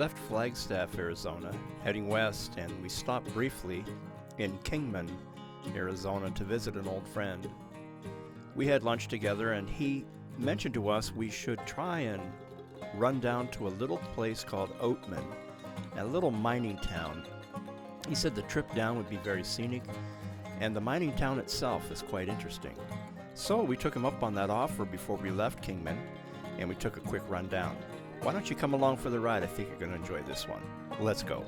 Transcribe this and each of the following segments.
left Flagstaff, Arizona, heading west, and we stopped briefly in Kingman, Arizona to visit an old friend. We had lunch together, and he mentioned to us we should try and run down to a little place called Oatman, a little mining town. He said the trip down would be very scenic, and the mining town itself is quite interesting. So we took him up on that offer before we left Kingman, and we took a quick run down. Why don't you come along for the ride? I think you're going to enjoy this one. Let's go.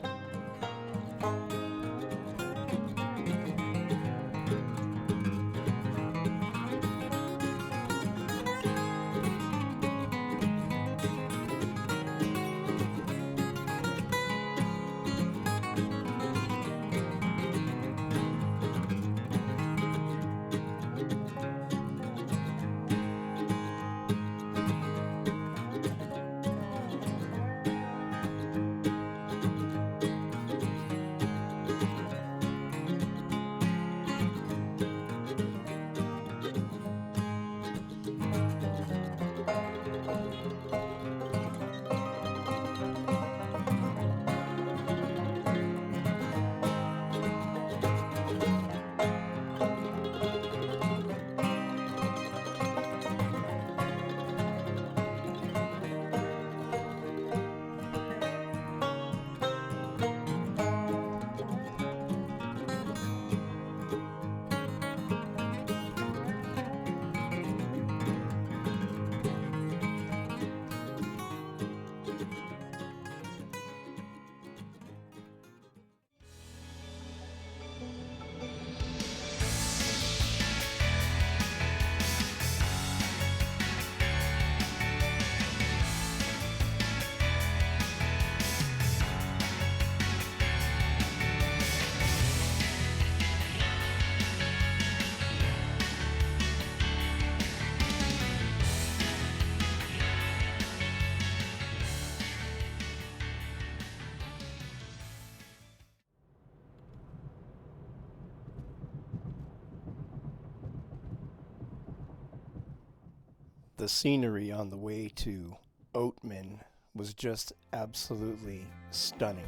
The scenery on the way to Oatman was just absolutely stunning.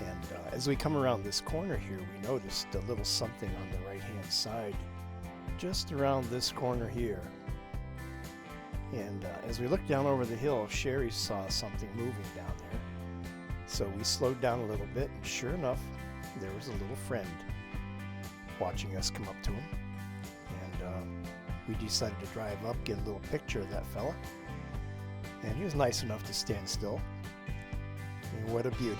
And as we come around this corner here, we noticed a little something on the right-hand side, just around this corner here. And as we looked down over the hill, Sherry saw something moving down there. So we slowed down a little bit, and sure enough, there was a little friend watching us come up to him. And we decided to drive up, get a little picture of that fella. And he was nice enough to stand still. And what a beauty.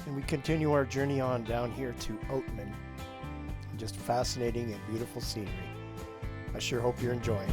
And we continue our journey on down here to Oatman. Just fascinating and beautiful scenery. I sure hope you're enjoying.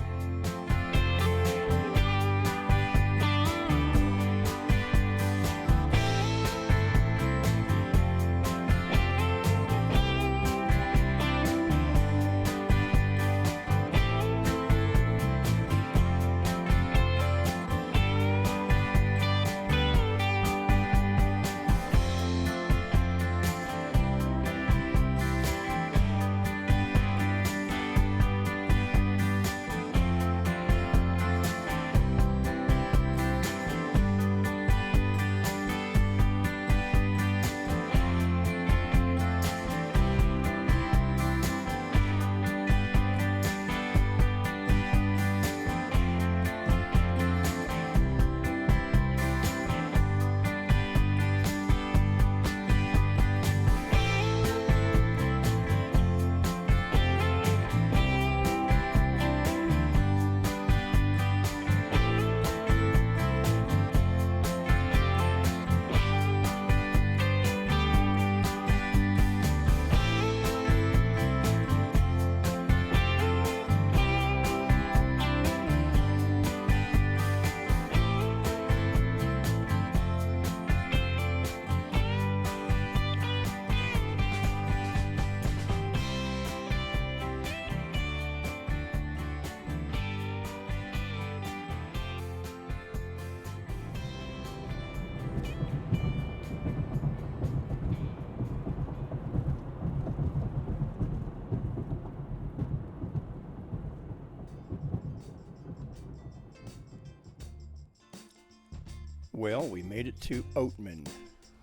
Well, we made it to Oatman,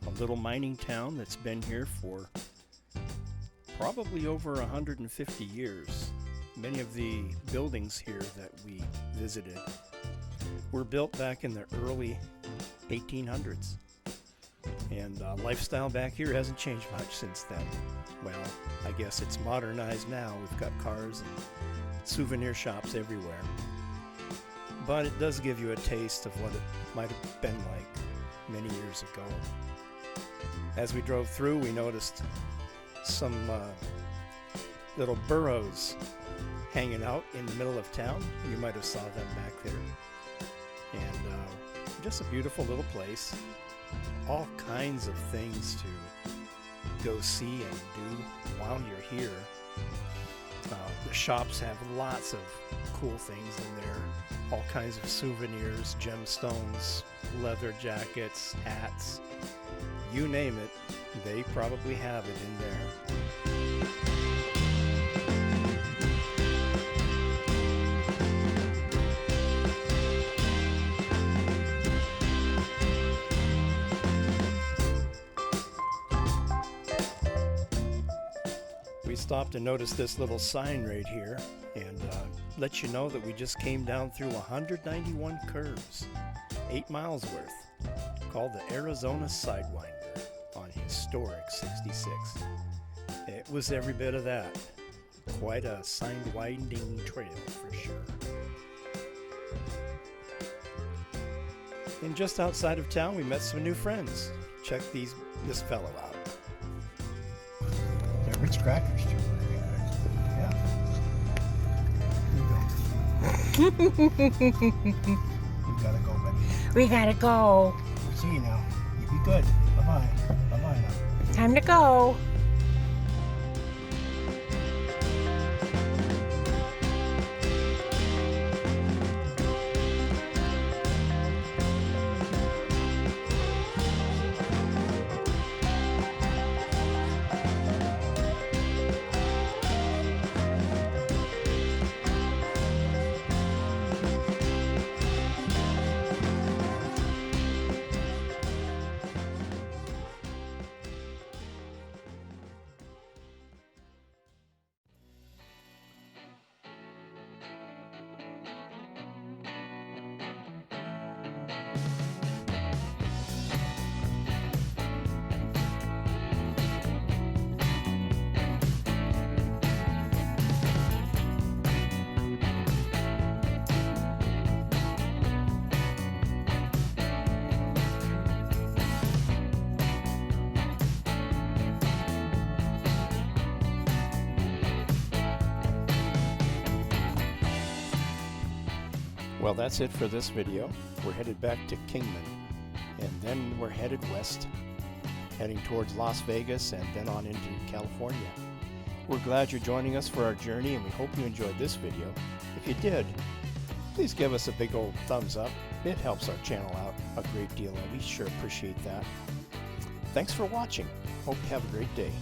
a little mining town that's been here for probably over 150 years. Many of the buildings here that we visited were built back in the early 1800s. And lifestyle back here hasn't changed much since then. Well, I guess it's modernized now. We've got cars and souvenir shops everywhere. But it does give you a taste of what it might have been like many years ago. As we drove through, we noticed some little burros hanging out in the middle of town. You might have saw them back there. And just a beautiful little place. All kinds of things to go see and do while you're here. The shops have lots of cool things in there. All kinds of souvenirs, gemstones, leather jackets, hats. You name it, they probably have it in there. We stopped and noticed this little sign right here and let you know that we just came down through 191 curves, 8 miles worth, called the Arizona Sidewinder on historic 66. It was every bit of that. Quite a sign-winding trail for sure. And just outside of town, we met some new friends. Check this fellow out. They're Ritz crackers too. Yeah. We gotta go, buddy. We gotta go. See you now. You be good. Bye-bye. Bye-bye now. Time to go. Well, that's it for this video. We're headed back to Kingman, and then we're headed west, heading towards Las Vegas and then on into California. We're glad you're joining us for our journey, and we hope you enjoyed this video. If you did, please give us a big old thumbs up. It helps our channel out a great deal, and we sure appreciate that. Thanks for watching. Hope you have a great day.